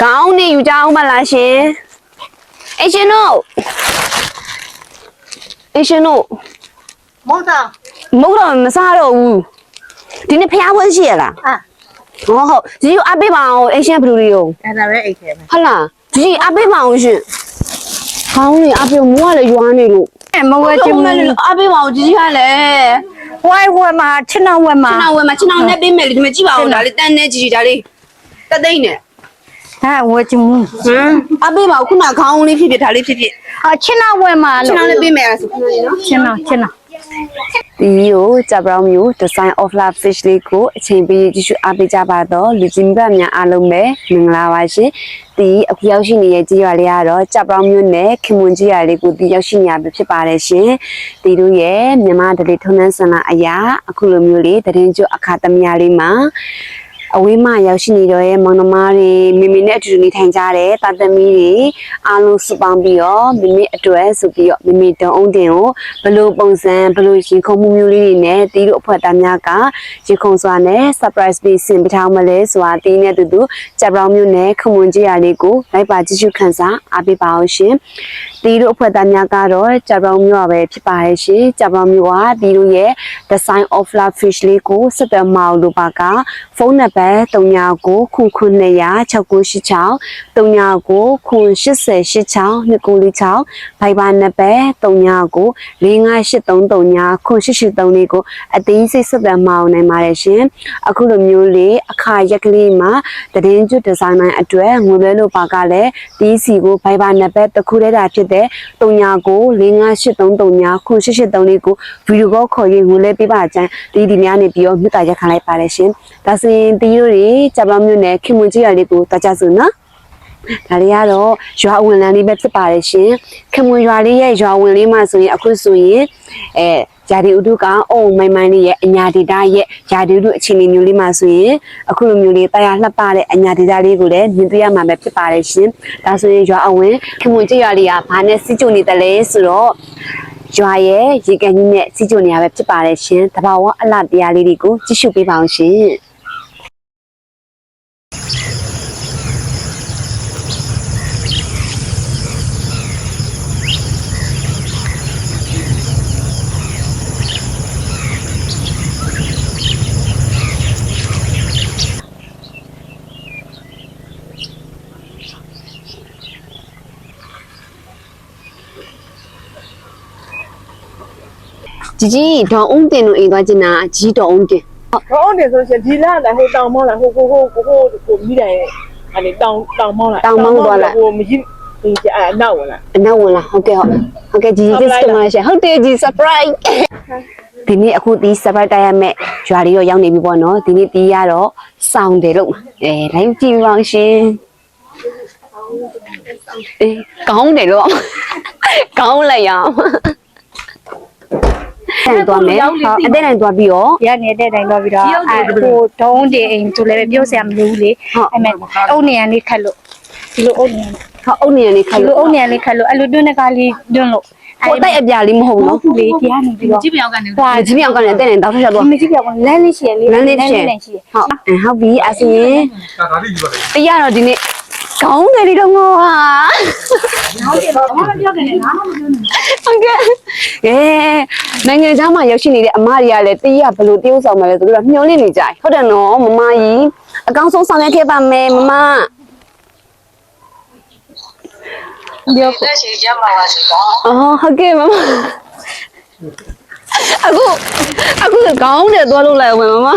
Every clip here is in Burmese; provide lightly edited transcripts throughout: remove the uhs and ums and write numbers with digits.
ခေါင်းနေယူကြအောင်မလားရှင်အရှင်တို့မဟုတ်တာ မဟုတ်တော့မစားတော့ဘူးဒီနေ့ဖျားပွဲရှိရလားဟုတ်ဒီအပေးပါအောင်အရှင်ဘယ်လိုရော အဲ့ဒါပဲအိတ်ထဲပဲ ဟုတ်လားဒီအပေးပါအောင်ရှင်ခေါင်းနေအပေးမိုးကလည်းရွာနေလို့ မဝဲချင်းမ အပေးပါအောင်ကြီးကြီးကလည်း ဝိုင်းဝဲမှာချစ်နှောင်းဝဲမှာ ခြေနှောင်းနဲ့ပေးမယ်လေဒီမှာကြည့်ပါဦးဒါလေးတန်းနဲ့ကြီးကြီးဒါလေးတသိန်းနဲ့ ဟာဝဲချင်းမ အပေးပါဦးခုနခေါင်းလေးဖြစ်ဖြစ်ဒါလေးဖြစ်ဖြစ် ချစ်နှောင်းဝဲမှာ ခြေ လို့ နှောင်းနဲ့ပေးမယ်ဆိုခုနလေးနော် ချစ်နှောင်းဒီကိုဂျပရောင်းမျိုး design of love fish လေးကိုအချိန်ပေးကြည့်ရှုအားပေးကြပါတော့လူကြီးမိဘများအားလုံးပဲမင်္ဂလာပါရှင်ဒီအခုရောက်ရှိနေတဲ့ကြေးရွာလေးကတော့ဂျပရောင်းမျိုးနဲ့ခင်မွန်ကြေးရွာလေးကိုဒီရောက်ရှိနေရပြီဖြစ်ပါတယ်ရှင်ဒီတို့ရဲ့မြန်မာဒလေးထုံးတန်းဆန္ဒအရာအခုလိုမျိုးလေးတရင်ကျွအခါသမယလေးမှာအဝေးမှရောက်ရှိနေတော့ရဲ့မောင်နှမတွေမိမိနဲ့အတူတူနေထိုင်ကြတဲ့တာသမီတွေအားလုံးစုပေါင်းပြီးတော့မိမိအတွက်ဆိုပြီးတော့မိမိတုံးအောင်တင်ကိုဘလို့ပုံစံဘလို့ရင်ခုန်မှုမျိုးလေးတွေနဲ့တီးတို့အဖွဲ့သားများကရင်ခုန်စွာနဲ့ surprise ပေးဆင်ပေးထားမလဲဆိုတာတီးနဲ့တူတူဂျပရောင်းမျိုးနဲ့ခမွန်ကြီးရာလေးကိုလိုက်ပါကြည့်ရှုခန်းစားအားပေးပါအောင်ရှင်တီးတို့အဖွဲ့သားများကတော့ဂျပရောင်းမျိုးပဲဖြစ်ပါရဲ့ရှင်ဂျပရောင်းမျိုးကတီးတို့ရဲ့ design of love fish လေးကိုဆက်သွယ်မအောင်လို့ပါကဖုန်းနံပါတ်39ခုခု200 6986 39ခု8086 296ဘိုင်ဘာနံပါတ်39 45833ခု883လေးကိုအသေးစိတ်ဆက်သွယ်မအောင်နိုင်ပါတယ်ရှင်အခုလိုမျိုးလေးအခါရက်ကလေးမှာတည်င်းကျွတ်ဒီဇိုင်းနိုင်အတွက်ငွေလွှဲလို့ပါကလည်းဒီစီကိုဘိုင်ဘာနံပါတ်တစ်ခုတည်းတာဖြစ်တဲ့39 45833ခု883လေးကိုဗီဒီယိုကောခေါ်ရေးငွေလွှဲပေးပါကြဒီများနေပြီးတော့မြတ်တာရက်ခံလိုက်ပါတယ်ရှင်ဒါဆိုရင်တီးတို့တွေဂျပန်မြို့နယ်ခင်မွန်ကြီးရလေးကိုတွားကြစို့နော်ဒါလေးကတော့ရွာဝင်လန်းလေးပဲဖြစ်ပါတယ်ရှင်ခင်မွန်ရွာလေးရဲ့ရွာဝင်လေးမှာဆိုရင်အခုဆိုရင်ဂျာဒီဥဒုကအုံမိုင်းမိုင်းလေးရဲ့အညာဒေတာရဲ့ဂျာဒီဥဒုအခြေအနေမျိုးလေးမှာဆိုရင်အခုလိုမျိုးလေးတရားလှပတဲ့အညာဒေတာလေးကိုလည်းမြင်တွေ့ရမှာပဲဖြစ်ပါတယ်ရှင်ဒါဆိုရင်ရွာအဝင်ခင်မွန်ကြီးရလေးကဘာနဲ့စီးကြုံနေတယ်လဲဆိုတော့ရွာရဲ့ရေကန်ကြီးနဲ့စီးကြုံနေရပဲဖြစ်ပါတယ်ရှင်တဘာဝအလှတရားလေးတွေကိုကြည့်ရှုပေးပါအောင်ရှင်ကြီးဒေါ်အောင်တင်တို့အိမ်သွားချင်တာကြီးဒေါ်အောင်တင် တော့တယ်ဆိုလို့ရှိရင်ဒီလာလာဟိုတောင်မောင်းလာဟိုမိတယ်အဲ့တောင်မောင်းလာဟိုမကြီးဒီအနောက်ဝင်လာ အနောက်ဝင်လာဟုတ်ကဲ့ကြီးစစ်စမရှင်ဟုတ်တယ်ကြီး surprise ဒီနေ့အခုဒီ surprise တိုက်ရမယ်ရွာလေးရောရောက်နေပြီပေါ့နော်ဒီနေ့တီးရတော့စောင်းတယ်လို့လိုက်ကြည့်ပါအောင်ရှင်ကောင်းတယ်လို့ကောင်းလိုက်ရအောင်အဲ့တော့မယ်အတဲ့နိုင်သွားပြီးတော့ ရနေတဲ့တိုင်းတော့ပြီးတော့ဟိုဒုံးတွေအိမ်သူလည်းပြောစရာမလိုဘူးလေအဲ့မဲ့အုတ်နေရလေးခတ်လို့ဒီလိုအုတ်နေရ အုတ်နေရလေးခတ် ဒီ လို့ လိုအုတ်နေရလေးခတ်လို့အဲ့လိုတွင်းကလေးတွန်းလို့ ဟိုတိုက်အပြာလေးမဟုတ်ဘူးနော် လေဒီကနေပြီးတော့ ကြည့်ပြောင်းကနေ ဟာကြီးပြောင်ကနေအတဲ့နိုင်တောက်ထက်တော့ မကြည့်ပြအောင်လမ်းလေးရှိရလေး ဟုတ်ဟုတ်ပြီအစင်းတရားတော့ဒီနေ့ကောင်းတယ်ဒီတော့ငေါဟာ ဟုတ်တယ်ဘာမှမပြောခင်နဲ့ငါမှမပြောနဲ့ ဟုတ်ကဲ့နိုင်ငံခြားမှာရောက်ရှိနေတဲ့အမတွေကလည်းတီးရဘလို့တရုပ်ဆောင်မယ်လဲဆိုတော့မျောလင့်နေကြတယ်ဟုတ်တယ်နော်မမကြီးအကောင်းဆုံးဆောင်ရွက်ခဲ့ပါမယ်မမပြောဖို့ရှိကြမှာပါစီကောဟုတ်ကဲ့မမအခုကောင်းတယ်သွားလို့လိုက်အောင်မမ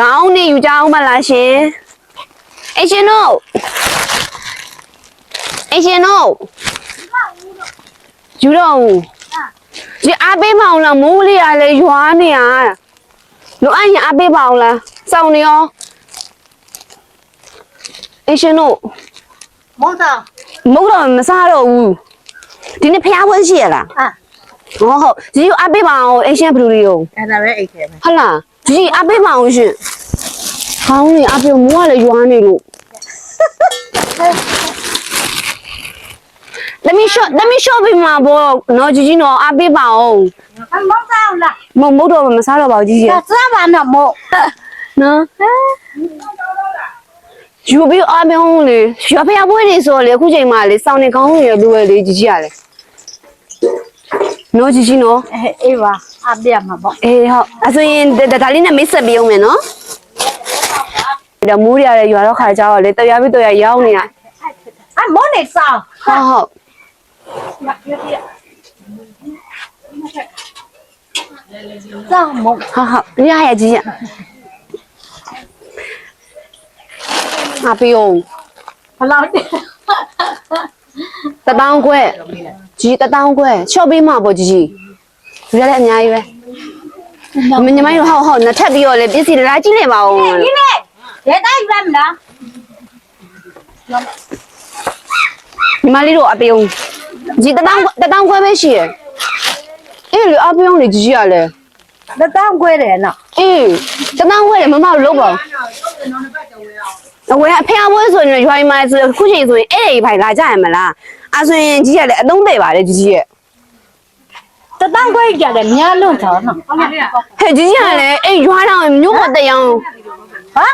ကောင်းနေယူကြအောင်မလားရှင်အရှင်တို့ယူတော့ဒီအားပေးမအောင်လားမိုးလေးရလဲရွာနေရလို့အဲ့ရင်အားပေးပါအောင်လားစောင်းနေရောအရှင်တို့ မဟုတ်တာ မဟုတ်တော့မစားတော့ဘူးဒီနေ့ဖျားပွဲရှိရလားဟုတ်ဒီအားပေးပါအောင်အရှင်ဘယ်လိုလဲရော အဲ့ဒါပဲအိတ်ထဲပဲ ဟုတ်လားဒီအားပေးပါအောင်ရှင်ခေါင်းနေအားပေးမိုးကလည်းရွာနေလို့ သမီးရှော့ပြီးမှာပေါ့နော်ជីជីနော်အားပေးပါအောင် မဟုတ်စားလား မဟုတ်တော့မစားတော့ပါဘူးជីជី စားပါတော့မို့ နော်ယူပြီးအားပေးအောင်လေရွာဖျားပွဲတွေဆိုလေအခုချိန်မှလေစောင်းနေကောင်းနေရလူပဲလေជីជីရလေနော်ជីជីနော် အေးပါအပြတ်မှာပေါ့ အေးဟုတ်အဲ့ဆိုရင်ဒါလေးနဲ့မိတ်ဆက်ပေးအောင်မယ်နော်ဒါမိုးရတဲ့ရွာတော့ခါကြတော့လေတရားပြီးတရားရောင်းနေရ အမောနေစား ဟုတ်ဟုတ် စားမို့ ဟုတ်ဟုတ်ရရကြီးရအပီယုံ ဘလောက် တတောင်းခွဲကြီးတတောင်းခွဲချော့ပေးမှာပေါ့ကြီးကြီးလူရလည်းအများကြီးပဲညီမတို့ဟုတ်နှစ်ထပ်ပြီးတော့လေပစ္စည်းလာကြည့်နေပါဦး ဒီနေ့ရဲတိုင်းရမလား ညီမလေးတို့အပီယုံကြီးတတောင်းခွဲပဲရှိရအေးလေအပီယုံလေကြီးကြီးရလဲ တတောင်းခွဲတယ်နော် အေးတတောင်းခွဲလေမမတို့လုပ်ပါအဝဲအဖေအဝဲဆိုရင်ရွာမှာဆိုခုချိန်ဆိုရင်အဲ့ဒီဖိုင်လာကြရမလားအဲဆိုရင်ကြီးရလေအသုံးသေးပါလေကြီးကြီးရဲ့ တတောင်းခွဲကြတယ်များလို့တော့နော် ဟဲ့ကြီးကြီးကလည်းအဲ့ရွာတော့မြို့ပေါ်တက်အောင် ဟာ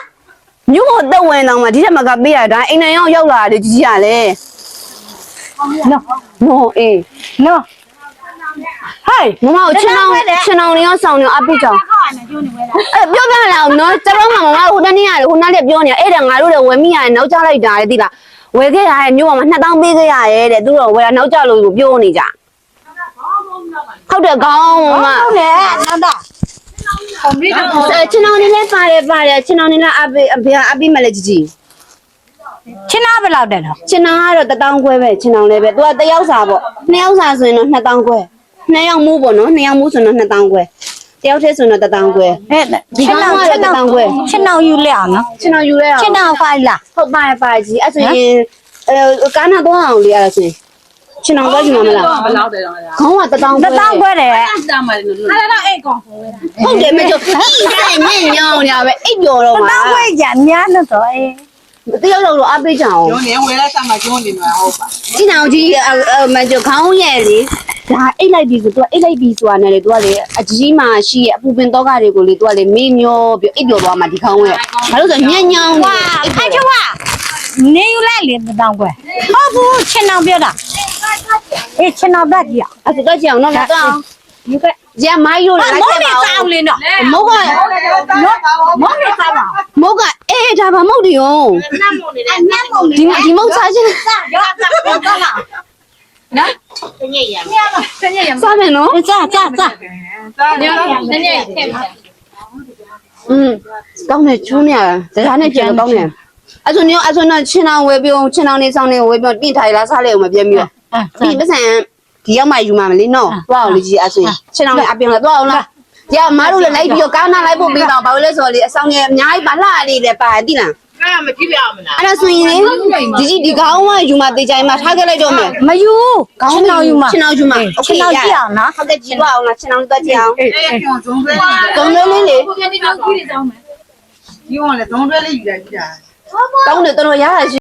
မြို့ပေါ်တက်ဝင်တော့မှဒီချက်မကပေးရတာအိမ်နိုင်ရောက်လာတယ်ကြီးကြီးကလည်း နော် နော်အေး နော်ဟဲ့ မမကိုချင်းအောင်လေးရောဆောင်နေအပိကြောင်အဲ့ပြောပြလာအောင်နော်ကျွန်တော်မှမမဟိုတနေ့ကဟိုနောက်လည်းပြောနေအဲ့ဒါငါတို့လည်းဝယ်မိရတယ်နောက်ကျလိုက်တာလေသိလားဝယ်ခဲ့ရတဲ့မြို့ပေါ်မှာ2000ပေးခဲ့ရတယ်တဲ့သူတို့ဝယ်တာနောက်ကျလို့ပြောနေကြဟုတ်တယ်ကောင်းမမ ဟုတ်တယ်နောက်တော့ ချင်းအောင်လေးလည်းပါတယ်ချင်းအောင်လေးလည်းအပိမလဲကြီးကြီး ချင်းနာဘယ်လောက်တယ်တော့ ချင်းအောင်ကတော့1000ခွဲပဲချင်းအောင်လည်းပဲသူကတယောက်စာပေါ့2ယောက်စာဆိုရင်တော့2000ခွဲ2ယောက်မူးပေါ့နော်2ယောက်မူးဆိုတော့2000ခွဲတယောက်တည်းဆိုတော့1000ခွဲ ဟဲ့ဒီကောင်ချင်းနောက်ယူလဲအောင်နော် ချင်းအောင်ယူလဲအောင် ချင်းနောက်ဖိုင်လား ဟုတ်ပါကြီးအဲ့ဆိုရင်ကားနာတော့အောင်လေးရဆိုရင်ချင်းအောင်တော့ယူမှာမလား ဘယ်လောက်တယ်တော့လဲ ခေါင်းက1000 တတောင်းခွဲတယ် စားမှလည်းလို့အဲ့ဒါတော့အိတ်ကောင် ဟုတ်တယ်မကျညင်ညောင်းနေပဲအိပ်ပြောတော့ တ မှာ တောင်းခွဲကြများလို့တော့အေး တယောက်တော့အားပေးကြအောင် ကျွန်းနေဝယ်လိုက်စားမှကျွန်းနေမှာဟုတ်ပါ ချင်းအောင်ကြီးမကျခေါင်းရဲ့လေဒါအိတ်လိုက်ပြီဆိုသူကအိတ်လိုက်ပြီဆိုတာနဲ့လေသူကလေအကြီးမှရှိရဲ့အပူပင်တော့ကတွေကိုလေသူကလေမေးမျောပြီးအိပ်ပြောသွားမှဒီခေါင်းရဲ့ဘာလို့ဆိုညင်ညောင်း ဝါခိုင်ချဝနေယူလိုက်လေတတောင်းခွဲဟုတ်ဘူးချင်းနောက်ပြောတာအေးချင်းနောက်တက်ကြည့် အဲ့ဒါတော့ကြအောင်နော်တော့အောင် ဒီက ကျမိုင်းလို့လိုက်ခဲ့ပါ စောင်းလေးနော် မုတ်က မောင်လေးစားပါ မုတ်ကအေးဒါဘာမုတ်တယ်ရော နတ်မုံနေတယ်နတ်မုံနေ ဒီမုတ်စားချင်း စားရောတော့လားနော်တညရရ စားမယ်နော် စားစားနေတညရထည့်ပါ ကောင်းတယ်ချူးနေရတယ်ဒါနဲ့ကြံကောင်းတယ်အဲ့ဆိုတော့ချင်းအောင်ဝယ်ပြုံးချင်းအောင်နေဆောင်နေဝယ်ပြုံးပြင်ထိုင်လာစားလေအောင်မပြင်းပြီးတော့ပြီးပစံဒီရောက်မှယူမှာမလေးနော်သွားအောင်လေးကြီးအဲ့ဆိုရင်ချင်းအောင်လေးအပြင်လာသွားအောင်လားကြမတို့လည်းလိုက်ပြီးတော့ကားနာလိုက်ဖို့ပြီးတော့ဘာလို့လဲဆိုတော့လေအဆောင်ကြီးအများကြီးပါလှလေးလည်းပါတိလား အဲ့ဒါမကြည့်ရအောင်မလား အဲ့ဒါဆိုရင်ဒီခေါင်းကယူမှာတေးကြိုင်မှာထားခဲ့လိုက်တော့မယ် မယူချင်းနောက်ယူမှာ ချင်းအောင်ယူမှာ ချင်းနောက်ကြည့်အောင်နော် ဟုတ်ကဲ့ကြည့်ပါအောင်လားချင်းအောင်တော့ကြည့်အောင် အဲ့ကျွန်းကျွန်းတွဲ ကုံလေးလေးလေ ဒီကလည်းကျွန်းတွဲလေးယူလိုက်ကြတာ ကောင်းတယ်တော်တော်ရရရှိ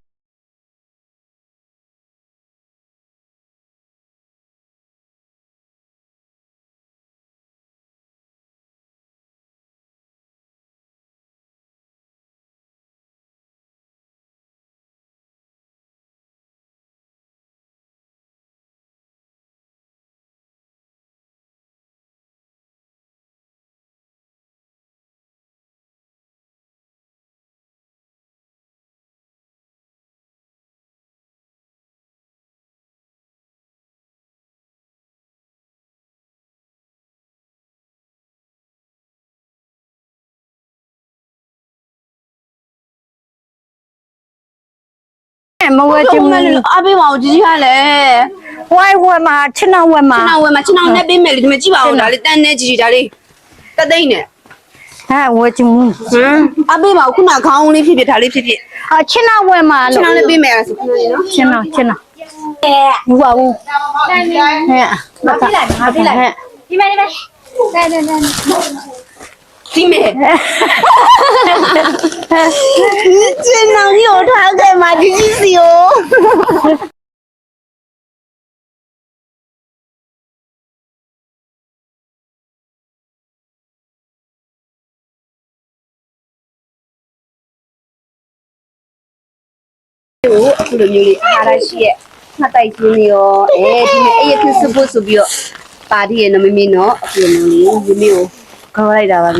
မဝဲချင်းမ အားပေးပါဦးကြီးကြီးကလည်း ဝိုင်းဝဲမှာချင်းနောက်ဝဲမှာ ချင်းအောင်ဝယ်မှာချင်းအောင်နဲ့ပေးမယ်လေဒီမှာကြည့်ပါဦးဒါလေးတန်းနဲ့ကြီးကြီးဒါလေးတသိမ့်နဲ့ ဟာဝဲချင်းမ ဟမ်အားပေးပါဦးခုနခေါင်းလေးဖြစ်ဖြစ်ဒါလေးဖြစ်ဖြစ် အချင်းနောက်ဝဲမှာ ချင်း လို့ အောင်နဲ့ပေးမယ်ဆိုခုနလေးနော် ချင်းနောက်ဘူးပါဘူးဟဲ့မပြလိုက်ဟဲ့ ဒီမှာဒီမှာ ဒီမဲ့ကျင်းအောင်ညို့ထားခဲ့မှာဒီကြီးစီကိုအခုလိုမျိုးလေးအားရရှိရဲ့မှတ်တိုက်ခြင်းရောဒီနေ့အဲ့ရဖြစ်စဖို့ဆိုပြီးတော့ပါတီရဲ့နော်မမေနော်အခုလိုမျိုးလေးမမေကိုခေါ်လိုက်တာပါမ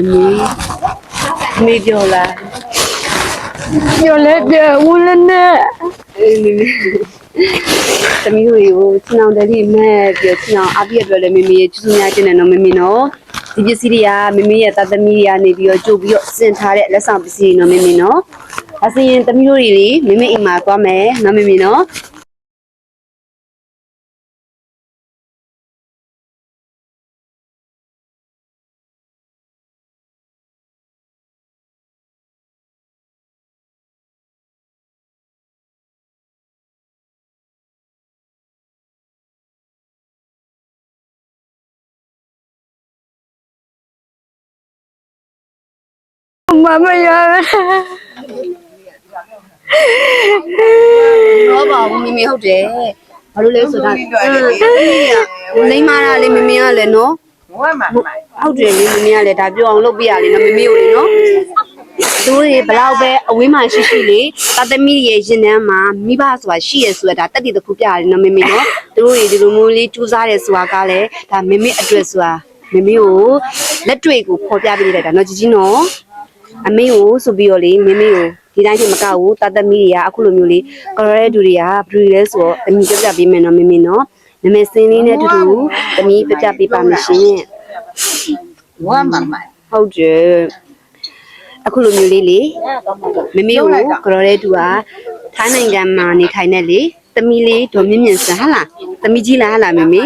မေပြောလား ပြောလဲပြောဦးလည်းနဲ့ သမီးတို့တွေကိုချင်အောင်တည်းမဲ့ပြီးချင်အောင်အပြည့်အတွက်လည်းမမေရဲ့ကျေးဇူးများတင်တယ်နော်မမေနော်ဒီပစ္စည်းတွေကမမေရဲ့တာသမီးတွေကနေပြီးတော့ကြို့ပြီးတော့စင်ထားတဲ့လက်ဆောင်ပစ္စည်းတွေနော်မမေနော်အစရင်သမီးတို့တွေမမေအိမ်မှာသွားမယ်နော်မမေနော်မမရတော့ပါဘူးမမေဟုတ်တယ်ဘာလို့လဲဆိုတော့လိမ္မာတာလေမမေကလည်းနော်ဟုတ်တယ်လေမမေကလည်းဒါပြောအောင်လုပ်ပြရလေနော်မမေကိုလေနော်သူတွေဘလောက်ပဲအဝေးမှာရှိရှိလေတာသမီရဲ့ရင်ထဲမှာမိဘဆိုတာရှိရဆိုတာဒါတက်တည်တစ်ခုပြရတယ်နော်မမေနော်သူတို့တွေဒီလိုမျိုးလေးကြိုးစားတယ်ဆိုတာကလည်းဒါမမေအတွက်ဆိုတာမမေကိုလက်တွေ့ကိုပေါ်ပြပေးလိုက်တာနော်ကြီးနော်အမေကိုဆိုပြီးတော့လေမမေကိုဒီတိုင်းချင်းမကောက်ဘူးတာသမီတွေကအခုလိုမျိုးလေးကရော်ရဲတူတွေကဘယ်လိုလဲဆိုတော့သမီးပြပြပေးမယ်နော်မမေနော်မမေစင်းလေးနဲ့တူတူသမီးပြပြပေးပါမယ်ရှင်ဝမ်းမမဟုတ်တယ်အခုလိုမျိုးလေးလေမမေကိုကရော်ရဲတူကထိုင်းနိုင်ငံမှာနေထိုင်နေလေသမီးလေးဒေါ်မြင့်မြင့်ဆန်ဟာလားသမီးကြီးလားဟာလားမမေ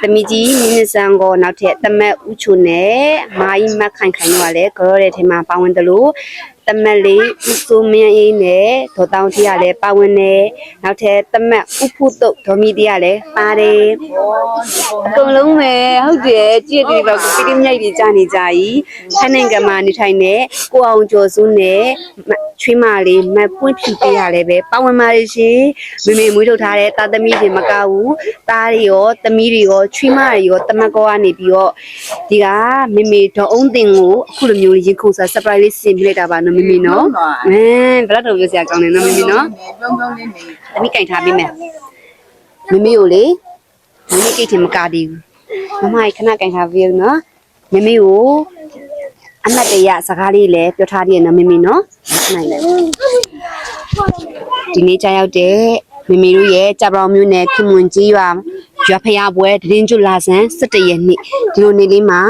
သမီးကြီးမြင့်မြင့်ဆန်ကိုနောက်ထပ်တမက်ဥချိုနဲ့မာကြီးမတ်ခိုင်ခိုင်တို့ကလည်းကရော်ရဲထဲမှာပါဝင်တယ်လို့တမက်လေးဥစိုးမင်းအေးနဲ့ဒေါ်တောင်းကြီးကလည်းပါဝင်တယ်နောက်ထပ်တမက်ဥဖုတုတ်ဒေါ်မီတီကလည်းပါတယ်အကုန်လုံးပဲဟုတ်တယ်ကြည့်တယ်တော့ကိုပြင်းမြိုက်ကြီးကြားနေကြကြီးထိုင်းနိုင်ငံမှာနေထိုင်နေကိုအောင်ကျော်စုနဲ့ချွေးမလေးမပွင့်ဖြူပေးရလဲပဲပါဝင်ပါလေရှင်မေမေမွေးထုတ်ထားတဲ့တာသမီတွေမကဘူးတားတွေရောသမီးတွေရောချွေးမတွေရောတမက်ကောကနေပြီးတော့ဒီကမေမေဒေါ်အုံးတင်ကိုအခုလိုမျိုးရင်ခုန်စား surprise လေးဆင်ပြလိုက်တာပါနော်မေမေနော်ဘယ်တော့ပြောစရာကောင်းလဲနော်မေမေနော်သမီးကင်ထားပေးမယ်မေမေကိုလေမေမေကိတ်ထင်မကသေးဘူးမမခဏကင်ထားပေးနော်မေမေကိုအမတ်တရစကားလေးလည်းပြောထားသေးတယ်နော်မေမေနော်နိုင်တယ်ဒီနေ့ကြာရောက်တဲ့မေမေတို့ရဲ့ကြပြောင်မျိုးနဲ့ခင်မွန်ကြီးရွာဖျားပွဲတရင်ကျွလာဆန်း17ရက်နေ့ဒီလိုနေ့လေးမှာ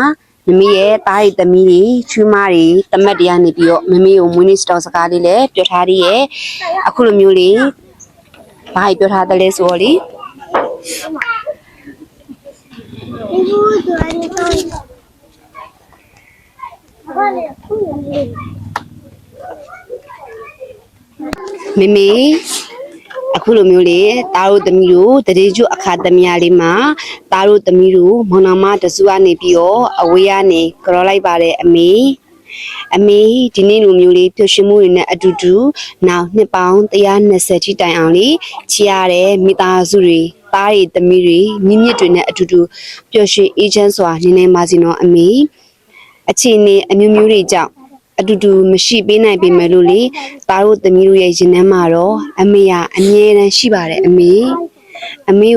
မမေရဲ့တားရီသမီးတွေချွေးမတွေတမက်တရားနေပြီးတော့မမေကိုမွေးနေ့စတော်စကားလေးလည်းပြောထားသေးရဲ့အခုလိုမျိုးလေးဘာပြောထားတယ်လဲဆိုတော့လေမေမေအခုလိုမျိုးလေတားတို့သမီးတို့တရေကျွအခါသမီးလေးမှာတားတို့သမီးတို့မောင်နှမတစုကနေပြီးတော့အဝေးကနေကြော်လိုက်ပါတယ်အမေဒီနေ့လိုမျိုးလေးပျော်ရွှင်မှုတွေနဲ့အတူတူနောက်နှစ်ပေါင်း120ထိတိုင်အောင်လေးချီရတဲ့မိသားစုတွေတားတွေသမီးတွေမြင့်မြင့်တွေနဲ့အတူတူပျော်ရွှင်အေးချမ်းစွာနေနိုင်ပါစေနော်အမေအခြေအနေအမျိုးမျိုးတွေကြောင့်အတူတူမရှိပေးနိုင်ပေမဲ့လို့လေတားတို့သမီးတို့ရဲ့ရင်ထဲမှာတော့အမေကအမြဲတမ်းရှိပါတယ်အမေ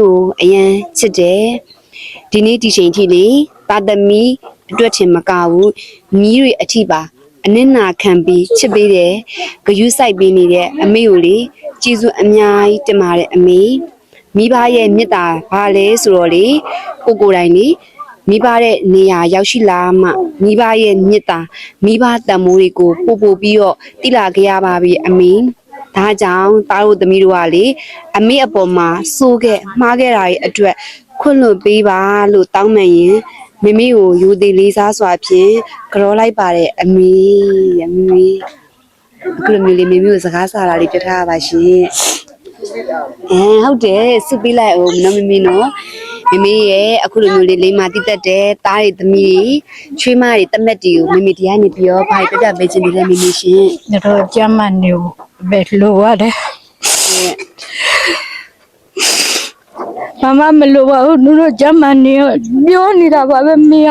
ကိုအရန်ချစ်တယ်ဒီနေ့ဒီချိန်ထိလေတာသမီးအတွက်ချင်မကဘူးမီးတွေအထိပါအနစ်နာခံပြီးချစ်ပေးတယ်ဂယုစိုက်ပေးနေတဲ့အမေကိုလေကျေးဇူးအများကြီးတင်ပါတယ်အမေမိဘရဲ့မေတ္တာဘာလဲဆိုတော့လေကိုယ်တိုင်လေမိဘတဲ့နေရာရောက်ရှိလာမှမိဘရဲ့မေတ္တာမိဘတန်မိုးတွေကိုပို့ပြီးတော့တိလာခဲ့ရပါပြီအမေဒါကြောင့်တားတို့သမီးတို့ကလေအမေအပေါ်မှာစိုးခဲ့မှားခဲ့တာရဲ့အတွက်ခွင့်လွှတ်ပေးပါလို့တောင်းပန်ရင်မမေကိုယူသည်လေးစားစွာဖြင့်ကြော်လိုက်ပါတယ်အမေအခုလိုမျိုးလေးမမေကိုစကားစားတာလေးပြောထားရပါရှင်ဟုတ်တယ်စုပေးလိုက်အောင်နော်မမေနော် မမေရဲ့အခုလိုမျိုးလေးလိမ္မာတိတက်တဲ့တားတွေသမီးတွေချွေးမတွေတမက်တွေကိုမမေတရားနေပြီးတော့ဘာပြတ်ပေးခြင်းတွေလည်းမမေရှင် တို့ကြမ်းမနေပဲလိုရတယ်မမမလိုပါဘူးတို့ကြမ်းမနေပြောနေတာပါပဲမေက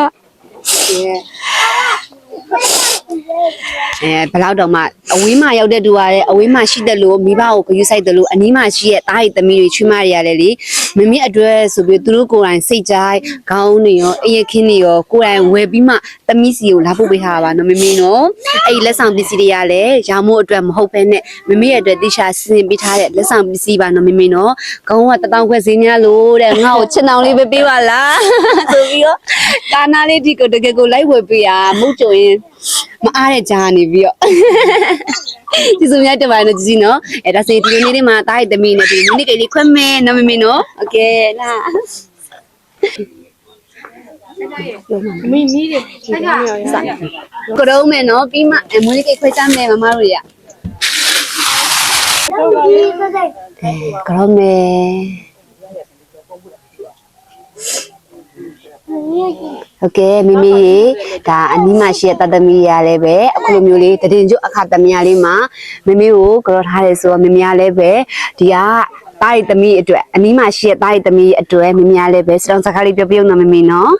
ဘယ်လောက်တော့မှအဝေးမှာရောက်တဲ့သူကလည်းအဝေးမှာရှိတယ်လို့မိဘကိုဂရုစိုက်တယ်လို့အနီးမှာရှိတဲ့တားရီသမီးတွေချွေးမတွေရတယ်လေမမေအတွက်ဆိုပြီးသူတို့ကိုယ်တိုင်စိတ်ကြိုက်ခေါင်းတွေရောအရက်ခင်းတွေရောကိုယ်တိုင်ဝယ်ပြီးမှသမီးစီကိုလာဖို့ပေးထားတာပါနော်မမေနော်အဲ့ဒီလက်ဆောင်ပစ္စည်းတွေကလည်းရောင်မို့အတွက်မဟုတ်ဘဲနဲ့မမေရဲ့အတွက်တိကျစီစဉ်ပေးထားတဲ့လက်ဆောင်ပစ္စည်းပါနော်မမေနော်ခေါင်းက1000ခွဲဈေးများလို့တဲ့ငါ့ကိုချစ်နောင်လေးပဲပေးပါလားဆိုပြီးတော့ကာနာလေးဒီကိုတကယ်ကိုလိုက်ဝယ်ပေးရမဟုတ်ကြရင်မအားတဲ့ကြားနေပြီးတော့ဒီစုံရတဲ့ပါနော်ကြီးနော်အဲ့ဒါဆိုဒီနေ့လေးမှာတားရသမီးနဲ့ဒီမိနစ်ကလေးခွင့်မဲနော်မမေနော်โอเคလာမီးတယ်ဒီကောင်ရောရ ကတော့မယ်နော်ပြီးမှမွေးကိတ်ခွဲချမယ်မမတို့ရကတော့မယ်โอเคမိမိဒါအနီးမှာရှိတဲ့တသမီးရလည်းပဲအခုလိုမျိုးလေးတည်င်းကျအခါသမီးလေးမှာမိမိကိုကြော်ထားတယ်ဆိုတော့မိမိကလည်းပဲဒီကတားရီသမီးအတွက်အနီးမှာရှိတဲ့တားရီသမီးအတွက်မိမိကလည်းပဲစတောင်းစကားလေးပြောပြအောင်နော်မိမိနော်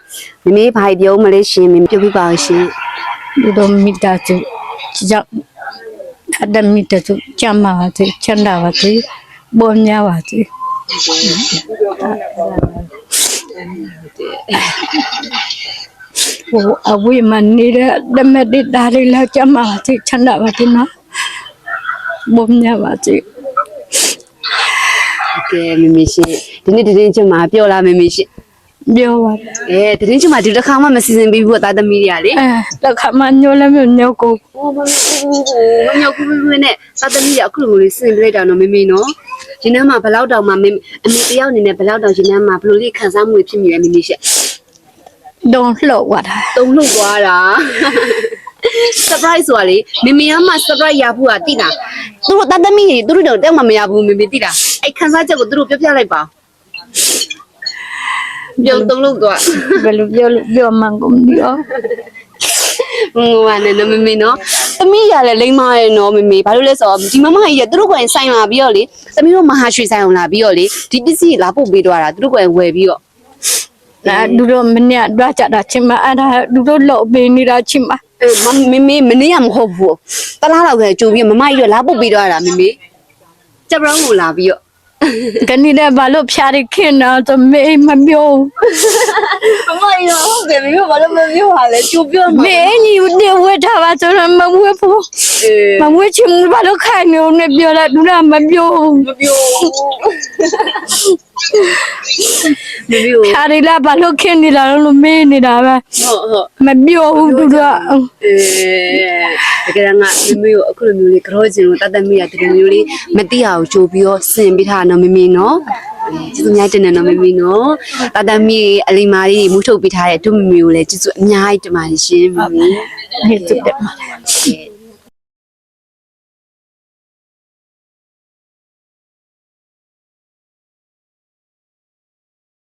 မိမိဘာပြောမလေးရှင်မိမိပြောပြပါအောင်ရှင် တို့မိသားစုကြောင့်အဒမီတစုချမ်းပါစေချမ်းသာပါစေပေါ်များပါစေဟိုအဝိမနေတဲ့ဓမ္မတိဒါလေးလာချမ်းပါစေချမ်းသာပါစေနော်ပေါ်များပါစေ โอเคမိမိရှင်ဒီနေ့တည်င်းချင်မှာပြောလာမိမိရှင် ပြောပါ တည်င်းချင်မှာဒီတစ်ခါမှမစီစဉ်ပြီးဘူးတာသမီးတွေကလေ တခါမှညိုလည်းညိုကို မမြောက်ဘူးနဲ့တာသမီးကအခုလိုလေးစီစဉ်ပြလိုက်တာနော်မိမိနော်ဒီနေ့မှာဘယ်လောက်တောင်မှအမေတယောက်အနေနဲ့ဘယ်လောက်တောင်ဒီနေ့မှာဘယ်လိုလေးခံစားမှုဖြစ်မိလဲမိမိရှင် ဒုံလှုပ်သွားတာ တုံ့လှုပ်သွားတာ surprise ဆိုတာလေမိမိကမှ surprise ရဖို့ကတိတာသူတို့တာသမီးတွေသူတို့တော့တက်မှမရဘူးမိမိတိတာအဲ့ခံစားချက်ကိုသူတို့ပြောပြလိုက်ပါပြုံတုံ့လှုပ်သွား ဘယ်လိုပြောမှန်းကိုမသိတော့ ဟိုကလည်းနော်မမေနော်သမီးရလည်းလိမ့်မရဲ့နော်မမေဘာလို့လဲဆိုတော့ဒီမမကြီးကသူတို့ကိုယ်ဆိုင်လာပြီးတော့လေသမီးတို့မဟာရွှေဆိုင်အောင်လာပြီးတော့လေဒီပစ္စည်းလာပို့ပေးသွားတာသူတို့ကိုယ်ဝယ်ပြီးတော့ လူတို့မနေ့တွားကြတာချင်းမအဲ့ဒါလူတို့လောက်ပေးနေတာချင်းမ မမေမနေ့ကမဟုတ်ဘူးတလားတော့ကြိုပြီးမမကြီးကလာပို့ပေးသွားတာမမေကြက်ပရောင်းကိုလာပြီးတော့ ကနေ့လည်းဘာလို့ဖျားရခင်တော့တမေးမပြော မမကြီးတော့ဟုတ်တယ်မမေဘာလို့မပြောပါလဲကြိုပြောမှာ မေးညီနေဝတ်ထားပါဆိုတော့မဝတ်ဘူးမဝတ်ချင်ဘာလို့ခိုင်နေနေပြောလာဒူလာမပြော မပြောမမေကို ဖျားရလာဘာလို့ခင်နေလာလို့မေးနေတာပဲ ဟုတ် မပြောဘူးဒူလာ တကယ်ကမမေကိုအခုလိုမျိုးလေးကြောချင်လို့တတ်တမိရဒီလိုမျိုးလေးမသိအောင်ကြိုပြီးတော့ဆင်ပေးထားနော်မမေနော်ကျေးဇူးများတင်တယ်နော်မမေနော်တတ်တမိအလီမာလေးမူထုတ်ပေးထားတဲ့တို့မမေကိုလည်းကျေးဇူးအများကြီးတင်ပါတယ်ရှင်မမေ နေတူတယ်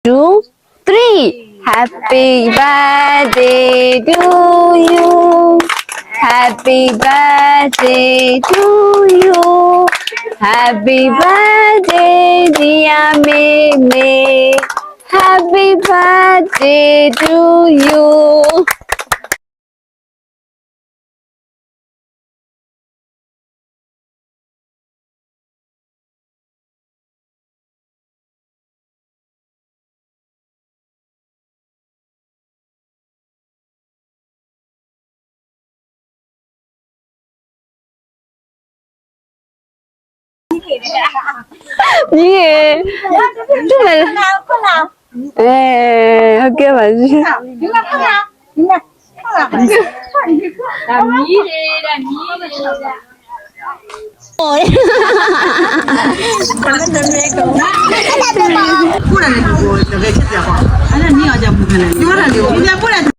2 3 Happy birthday to you Happy birthday to you Happy birthday dear Mimi Happy birthday to you 예. 좀 말. 예, 할게 맞지. Pura le tuvo, lo que se te hago. Ahora ni allá, pues,